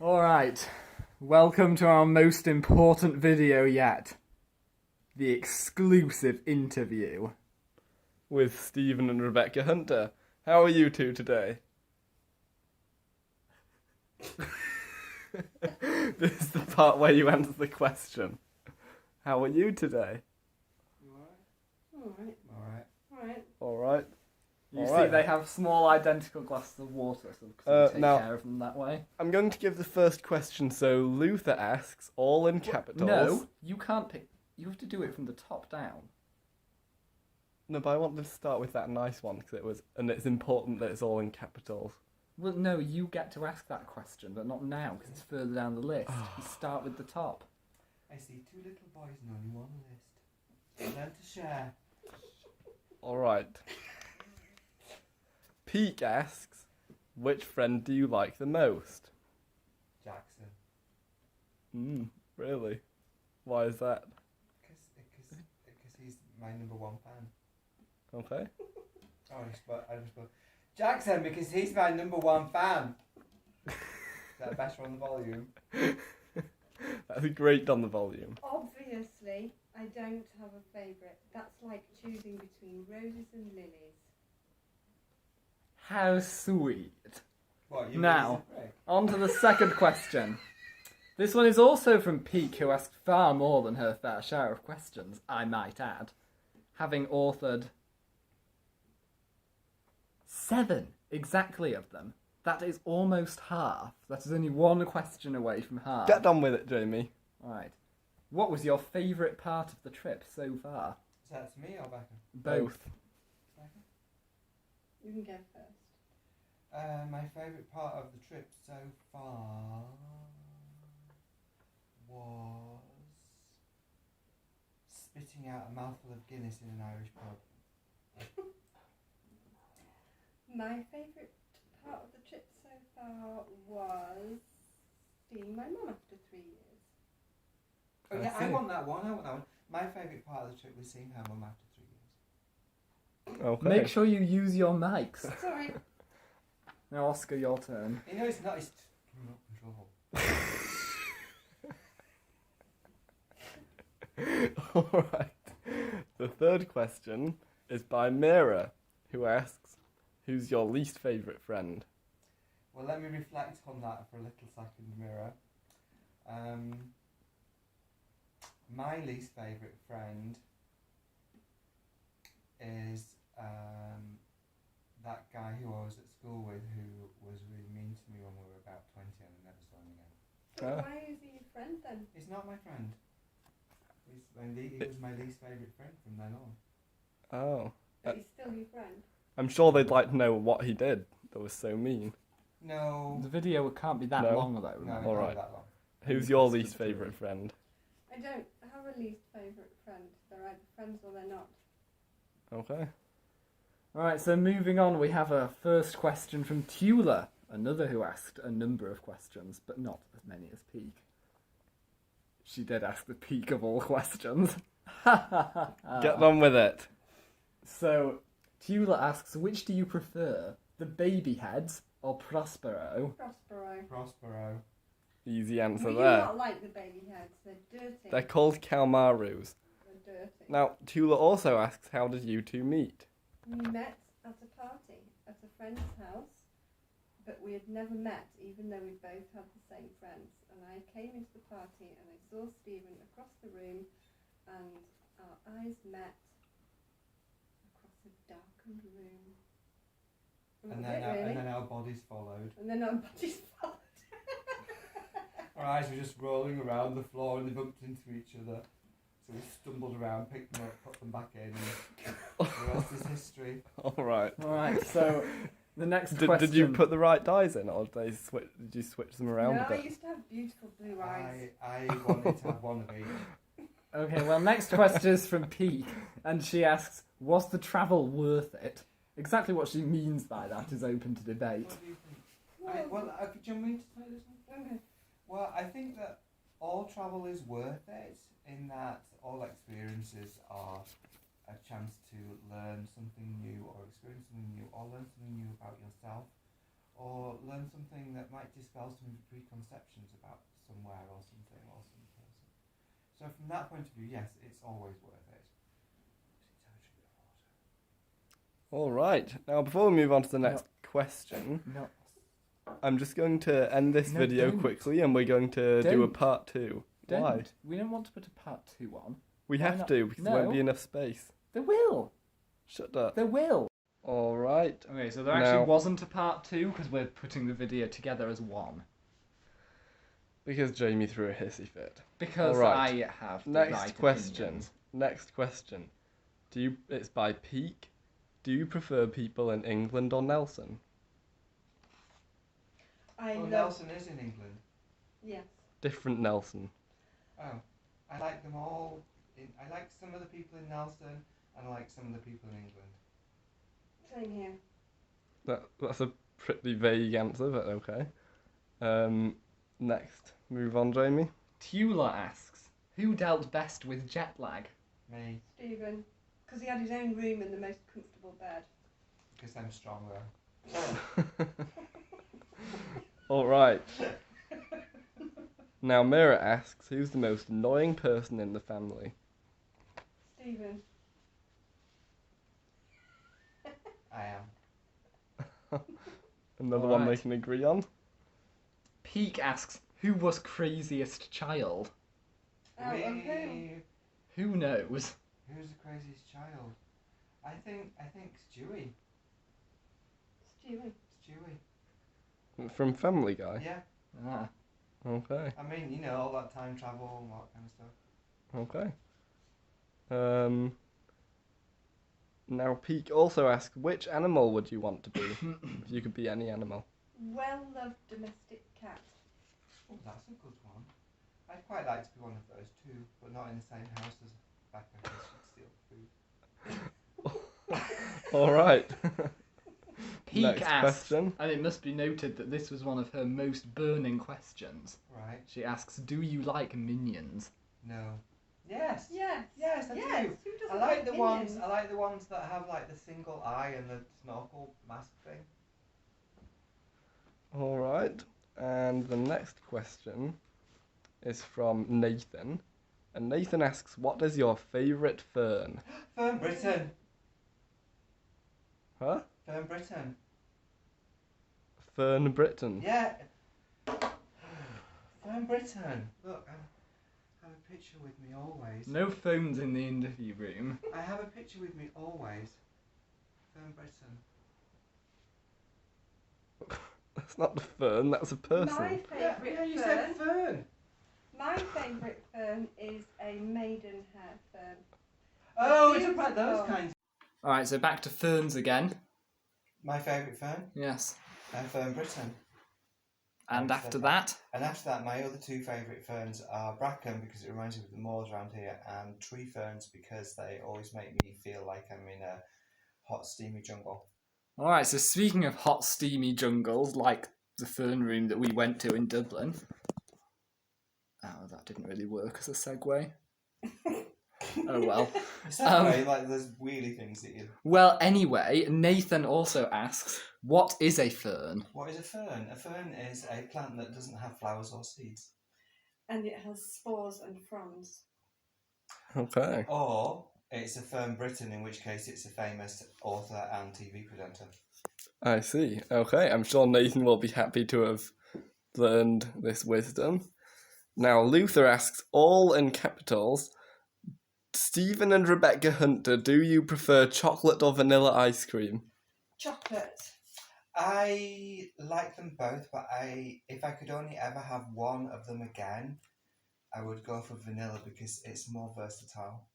Alright, welcome to our most important video yet. The exclusive interview. With Stephen and Rebecca Hunter. How are you two today? This is the part where you answer the question. How are you today? Alright. You see, Alright. they have small identical glasses of water, so we take now- care of them that way. I'm going to give the first question. So Luther asks, all in capitals. No, you can't pick. You have to do it from the top down. No, but I want to start with that nice one because it's important that it's all in capitals. Well, no, you get to ask that question, but not now, because it's further down the list. You start with the top. I see two little boys and only one list. Learn to share. Alright. Peak asks, which friend do you like the most? Jackson. Really? Why is that? Because he's my number one fan. Okay. Oh, I just spoke. Jackson, because he's my number one fan. Is that better on the volume? That's great on the volume. Obviously, I don't have a favourite. That's like choosing between roses and lilies. How sweet. What, Now. Lisa Craig? On to the second question. This one is also from Peak, who asked far more than her fair share of questions, I might add, having authored 7 exactly of them. That is almost half. That is only one question away from half. Get on with it, Jamie. Right. What was your favourite part of the trip so far? Is that to me or Becca? Both. You can go first. My favourite part of the trip so far was spitting out a mouthful of Guinness in an Irish pub. My favourite part of the trip so far was seeing my mum after 3 years. Oh yeah, I want that one. My favourite part of the trip was seeing her mum after 3 years. Okay. Make sure you use your mics. Sorry. Now, Oscar, your turn. You know, it's not. It's control. Alright. The third question is by Mira, who asks, who's your least favourite friend? Well, let me reflect on that for a little second, Mira. My least favourite friend is that guy who I was at school with who was really mean to me when we were about 20 and I never saw him again. But why is he your friend then? He's not my friend. He was my least favourite friend from then on. Oh. But he's still your friend. I'm sure they'd like to know what he did that was so mean. No. The video can't be that No. long, though. No, remember? it's Alright. not that long. Who's your least favourite friend? I don't have a least favourite friend. They're either friends or they're not. Okay. Alright, so moving on, we have a first question from Tula, another who asked a number of questions, but not as many as Peak. She did ask the peak of all questions. Get on with it. So, Tula asks, which do you prefer, the baby heads or Prospero? Prospero. Easy answer Well, you there. not like the baby heads. They're dirty. They're called Kalmarus. They're dirty. Now, Tula also asks, how did you two meet? We met at a party at a friend's house, but we had never met, even though we both had the same friends. And I came into the party and I saw Stephen across the room, and our eyes met across a darkened room. And that was it, really. and then our bodies followed. And then our bodies followed. Our eyes were just rolling around the floor and they bumped into each other. So we stumbled around, picked them up, put them back in, and the rest is history. Alright. Alright, so the next Did question... you put the right dyes in, or did you switch them around No, a I bit? used to have beautiful blue eyes. I wanted to have one of each. Okay, well, next question is from Peak, and she asks, was the travel worth it? Exactly what she means by that is open to debate. What do you think? Do you want me to say this one? Okay. Well, I think that all travel is worth it in that all experiences are a chance to learn something new or experience something new or learn something new about yourself or learn something that might dispel some preconceptions about somewhere or something or some person. So from that point of view, yes, it's always worth it. All right. Now, before we move on to the next question, No. I'm just going to end this No, video don't. quickly, and we're going to do a Don't. part 2. Don't. Why? We don't want to put a part 2 on. We Why have not? to, because there won't No. be enough space. There will. Shut up. There will. All right. Okay, so there Now- actually wasn't a part 2 because we're putting the video together as one. Because Jamie threw a hissy fit. Because Alright. I have the Next right question. opinions. Next question. It's by Peak. Do you prefer people in England or Nelson? I Well, love. Nelson is in England. Yes. Different Nelson. Oh, I like them all. I like some of the people in Nelson, and I like some of the people in England. Same here. That's a pretty vague answer, but okay. Next. Move on, Jamie. Tula asks, who dealt best with jet lag? Me, Stephen, because he had his own room and the most comfortable bed. because I'm stronger. All right. Now, Mira asks, who's the most annoying person in the family? Stephen. I am. Another one they Alright. can agree on. Peak asks, who was craziest child? Oh, of who? Me. Who knows? Who's the craziest child? I think Stewie. Stephen. Stewie. From Family Guy. Yeah. Ah. Okay. I mean, you know, all that time travel and all that kind of stuff. Okay. Now, Peak also asks, which animal would you want to be if you could be any animal? Well-loved domestic cat. Oh, that's a good one. I'd quite like to be one of those too, but not in the same house as Becca, because she'd steal food. All right. Peak Next asks, question. and it must be noted that this was one of her most burning questions. Right. She asks, do you like minions? No. Yes. Yes. Yes, I yes. do. Who I doesn't like the ones. minions? I like the ones that have like the single eye and the snorkel mask thing. All right. And the next question is from Nathan. And Nathan asks, what is your favourite fern? Fern Britain. Huh? Fern Britain. Fern Britain. Yeah. Fern Britain. Look, I have a picture with me always. No phones in the interview room. I have a picture with me always. Fern Britain. That's not the fern, that's a person. My Yeah, favourite you fern. said fern. My favourite fern is a maidenhair fern. Oh, it's about those Beautiful. kinds. Alright, so back to ferns again. My favourite fern. Yes. Fern Britain. And I've after said that, And after that, my other two favourite ferns are bracken because it reminds me of the moors around here, and tree ferns because they always make me feel like I'm in a hot, steamy jungle. alright, so speaking of hot, steamy jungles, like the fern room that we went to in Dublin. Oh, that didn't really work as a segue. Oh well. Is that way, like those wheelie things that you... Well, anyway, Nathan also asks, what is a fern? What is a fern? A fern is a plant that doesn't have flowers or seeds. And it has spores and fronds. Okay. Or it's a Fern Britain, in which case it's a famous author and TV presenter. I see. Okay, I'm sure Nathan will be happy to have learned this wisdom. Now, Luther asks, all in capitals, Stephen and Rebecca Hunter, do you prefer chocolate or vanilla ice cream? Chocolate. I like them both, but if I could only ever have one of them again, I would go for vanilla because it's more versatile.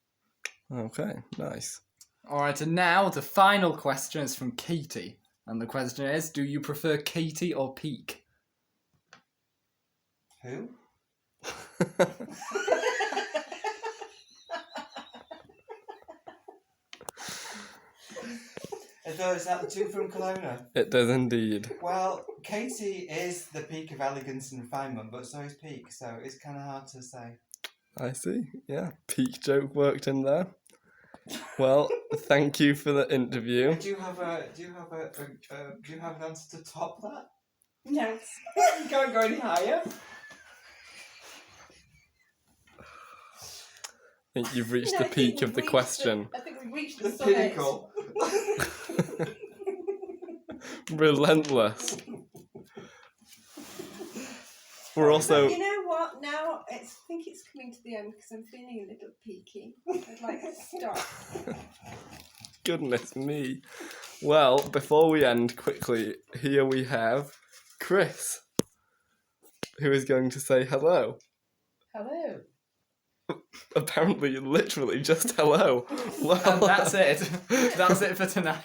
Okay, nice. Alright, and now the final question is from Katie. And the question is, do you prefer Katie or Peak? Who? Is that the two from Kelowna? It does indeed. Well, Katie is the peak of elegance and refinement, but so is Peak, so it's kind of hard to say. I see. Yeah, peak joke worked in there. Well, thank you for the interview. Do you have an answer to top that? Yes. You can't go any higher. I think you've reached No, the I think peak we've of the reached question. I think we've reached the The summit. pinnacle. Relentless. We're also. But you know what? Now I think it's coming to the end because I'm feeling a little peaky. I'd like to stop. Goodness me. Well, before we end quickly, here we have Chris, who is going to say hello. Hello. Apparently, literally just hello. Well, And that's it. That's it for tonight.